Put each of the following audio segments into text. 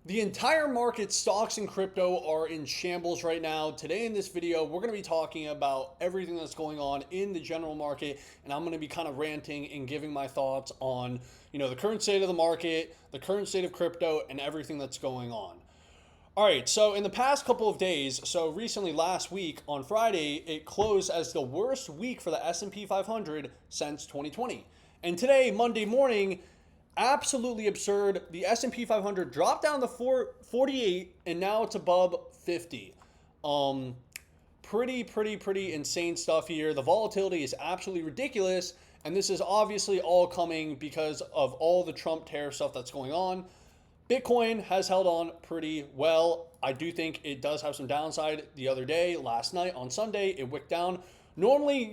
The entire market, stocks and crypto are in shambles right now. Today in this video, we're going to be talking about everything that's going on in the general market, and I'm going to be kind of ranting and giving my thoughts on, the current state of the market, the current state of crypto, and everything that's going on. All right, so in the past couple of days, so recently last week on Friday, it closed as the worst week for the S&P 500 since 2020. And today, Monday morning, absolutely absurd. The S&P 500 dropped down to 448 and now it's above 50. Pretty insane stuff here. The volatility is absolutely ridiculous, and this is obviously all coming because of all the Trump tariff stuff that's going on. Bitcoin has held on pretty well. I do think it does have some downside. The other day, last night on Sunday, it wicked down. Normally,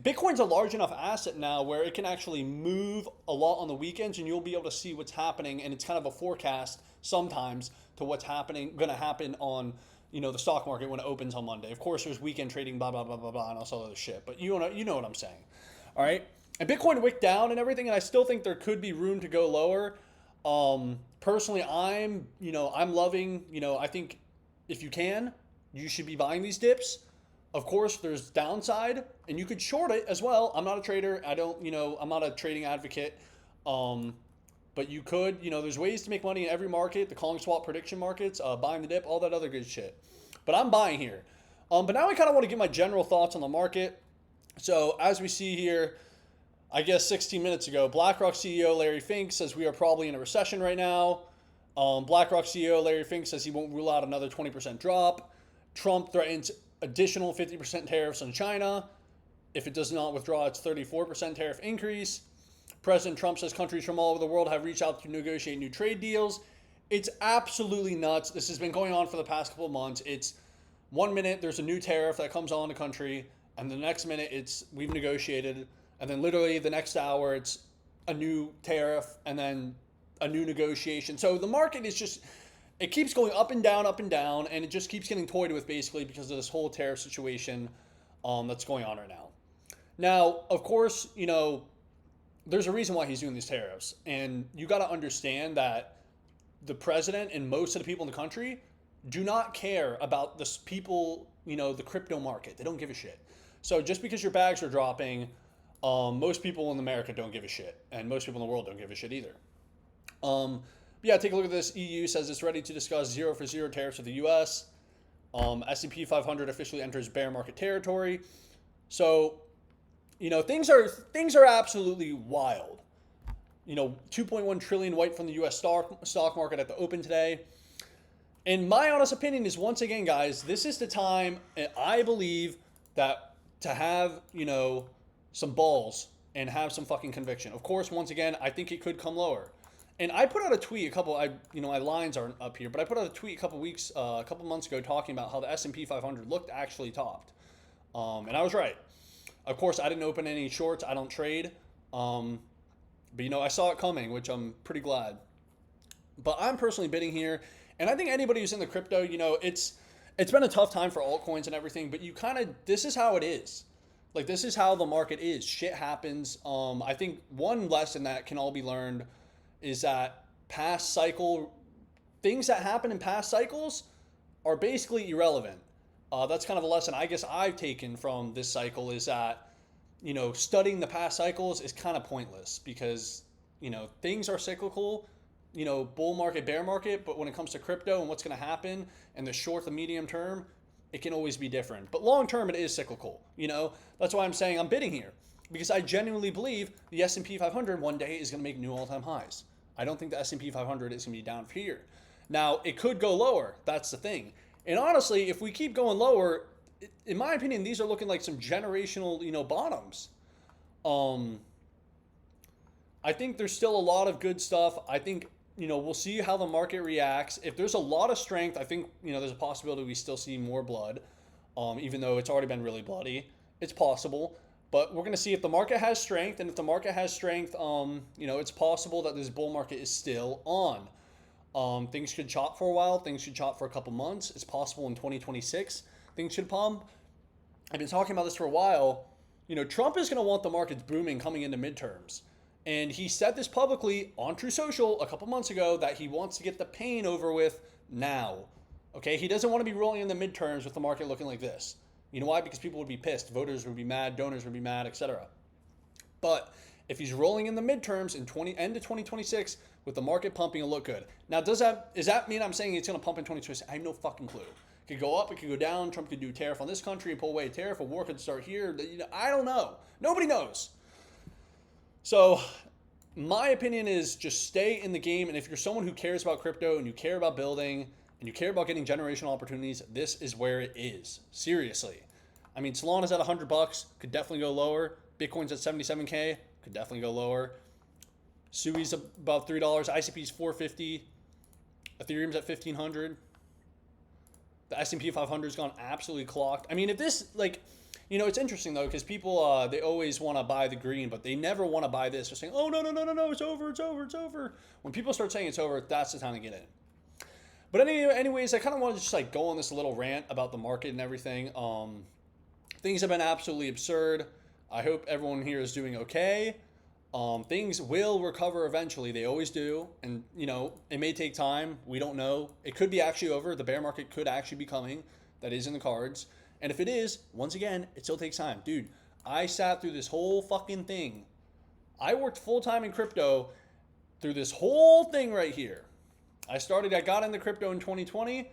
Bitcoin's a large enough asset now where it can actually move a lot on the weekends, and you'll be able to see what's happening, and it's kind of a forecast sometimes to what's going to happen on the stock market when it opens on Monday. Of course, there's weekend trading, blah blah blah blah blah, and all this other shit. But you know what I'm saying, all right? And Bitcoin wicked down and everything, and I still think there could be room to go lower. Personally, I'm loving. I think if you can, you should be buying these dips. Of course, there's downside, and you could short it as well. I'm not a trader. I'm not a trading advocate. But you could, there's ways to make money in every market, the calling swap prediction markets, buying the dip, all that other good shit. But I'm buying here. But now I kind of want to give my general thoughts on the market. So as we see here, I guess 16 minutes ago, BlackRock CEO Larry Fink says we are probably in a recession right now. BlackRock CEO Larry Fink says he won't rule out another 20% drop. Trump threatens additional 50% tariffs on China. If it does not withdraw its 34% tariff increase. President Trump says countries from all over the world have reached out to negotiate new trade deals. It's absolutely nuts. This has been going on for the past couple of months. It's 1 minute there's a new tariff that comes on the country, and the next minute we've negotiated, and then literally the next hour it's a new tariff and then a new negotiation. So the market is just, it keeps going up and down, and it just keeps getting toyed with basically because of this whole tariff situation that's going on right now. Now, of course, there's a reason why he's doing these tariffs, and you got to understand that the president and most of the people in the country do not care about this people, the crypto market. They don't give a shit. So just because your bags are dropping, most people in America don't give a shit, and most people in the world don't give a shit either. Yeah, take a look at this. EU says it's ready to discuss 0 for 0 tariffs with the U.S. S&P 500 officially enters bear market territory. So, things are absolutely wild. 2.1 trillion wiped from the U.S. stock market at the open today. And my honest opinion is, once again, guys, this is the time, and I believe that to have, some balls and have some fucking conviction. Of course, once again, I think it could come lower. And I put out a tweet my lines aren't up here, but I put out a tweet a couple months ago talking about how the S&P 500 looked actually topped. And I was right. Of course, I didn't open any shorts. I don't trade. But, I saw it coming, which I'm pretty glad. But I'm personally bidding here. And I think anybody who's in the crypto, it's been a tough time for altcoins and everything, but this is how it is. Like, this is how the market is. Shit happens. I think one lesson that can all be learned is that things that happen in past cycles are basically irrelevant. That's kind of a lesson I guess I've taken from this cycle, is that, studying the past cycles is kind of pointless because, things are cyclical, bull market, bear market, but when it comes to crypto and what's going to happen in the short, the medium term, it can always be different. But long term, it is cyclical. That's why I'm saying I'm bidding here, because I genuinely believe the S&P 500 one day is going to make new all-time highs. I don't think the S&P 500 is going to be down here. Now, it could go lower. That's the thing. And honestly, if we keep going lower, in my opinion, these are looking like some generational, bottoms. I think there's still a lot of good stuff. I think, we'll see how the market reacts. If there's a lot of strength, I think, there's a possibility we still see more blood, even though it's already been really bloody. It's possible. But we're going to see if the market has strength, and if the market has strength, it's possible that this bull market is still on. Things could chop for a while. Things should chop for a couple months. It's possible in 2026 things should pump. I've been talking about this for a while. Trump is going to want the markets booming coming into midterms. And he said this publicly on True Social a couple months ago that he wants to get the pain over with now. Okay, he doesn't want to be rolling in the midterms with the market looking like this. You know why? Because people would be pissed, voters would be mad, donors would be mad, etc. But if he's rolling in the midterms in end of 2026 with the market pumping, it'll look good. Now, does that mean I'm saying it's going to pump in 2026? I have no fucking clue. It could go up, it could go down. Trump could do a tariff on this country and pull away a tariff. A war could start here. I don't know. Nobody knows. So my opinion is just stay in the game. And if you're someone who cares about crypto and you care about building and you care about getting generational opportunities, this is where it is. Seriously. I mean, Solana's at $100, could definitely go lower. Bitcoin's at 77K, could definitely go lower. Sui's above $3, ICP's $450, Ethereum's at $1,500. The S&P 500's gone absolutely clocked. I mean, if this, like, you know, it's interesting though, because people, they always want to buy the green, but they never want to buy this. They're saying, oh, no, it's over, it's over, it's over. When people start saying it's over, that's the time to get in. But anyways, I kind of want to just like go on this little rant about the market and everything. Things have been absolutely absurd. I hope everyone here is doing okay. Things will recover eventually. They always do. And, you know, it may take time. We don't know. It could be actually over. The bear market could actually be coming. That is in the cards. And if it is, once again, it still takes time. Dude, I sat through this whole fucking thing. I worked full-time in crypto through this whole thing right here. I got into crypto in 2020.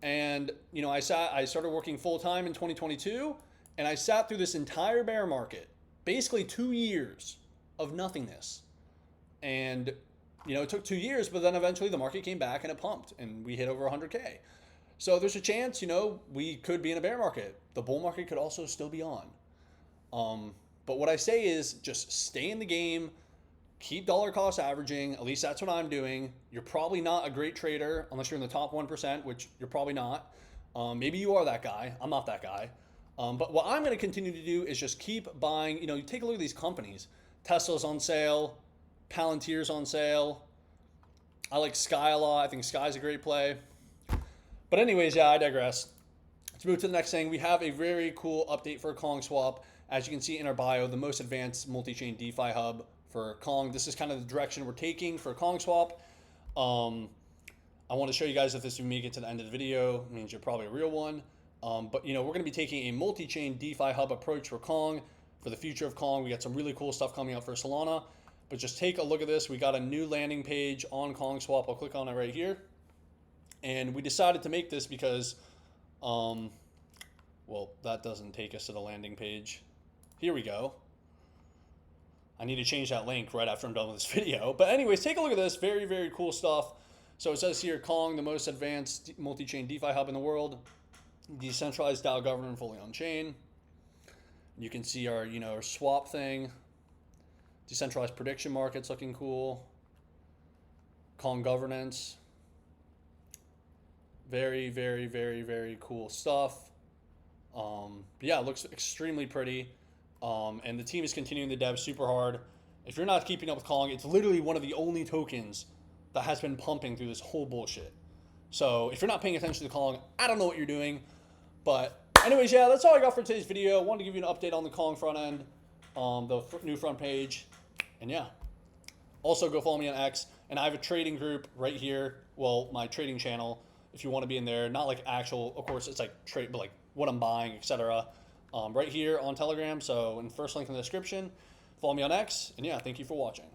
And, you know, I started working full-time in 2022. And I sat through this entire bear market. Basically 2 years of nothingness. And, you know, it took 2 years, but then eventually the market came back and it pumped and we hit over 100K. So there's a chance, you know, we could be in a bear market. The bull market could also still be on. But what I say is just stay in the game, keep dollar cost averaging. At least that's what I'm doing. You're probably not a great trader unless you're in the top 1%, which you're probably not. Maybe you are that guy. I'm not that guy. But what I'm going to continue to do is just keep buying. You know, you take a look at these companies. Tesla's on sale. Palantir's on sale. I like Sky a lot. I think Sky's a great play. But anyways, yeah, I digress. Let's move to the next thing. We have a very cool update for Kong Swap. As you can see in our bio, the most advanced multi-chain DeFi hub for Kong. This is kind of the direction we're taking for Kong Swap. I want to show you guys if this will make it to the end of the video. It means you're probably a real one. But, you know, we're going to be taking a multi-chain DeFi hub approach for Kong. For the future of Kong, we got some really cool stuff coming up for Solana. But just take a look at this. We got a new landing page on Kong Swap. I'll click on it right here. And we decided to make this because, well, that doesn't take us to the landing page. Here we go. I need to change that link right after I'm done with this video. But anyways, take a look at this. Very, very cool stuff. So it says here, Kong, the most advanced multi-chain DeFi hub in the world. Decentralized DAO governance fully on chain. You can see our, you know, our swap thing. Decentralized prediction markets looking cool. Kong governance. Very, very, very, very cool stuff. Yeah, it looks extremely pretty. And the team is continuing the dev super hard. If you're not keeping up with Kong, it's literally one of the only tokens that has been pumping through this whole bullshit. So if you're not paying attention to Kong, I don't know what you're doing. But anyways, yeah, that's all I got for today's video. I wanted to give you an update on the Kong front end, the new front page. And yeah, also go follow me on X. And I have a trading group right here. Well, my trading channel, if you want to be in there. Not like actual, of course, it's like trade, but like what I'm buying, etc. Right here on Telegram. So in the first link in the description, follow me on X. And yeah, thank you for watching.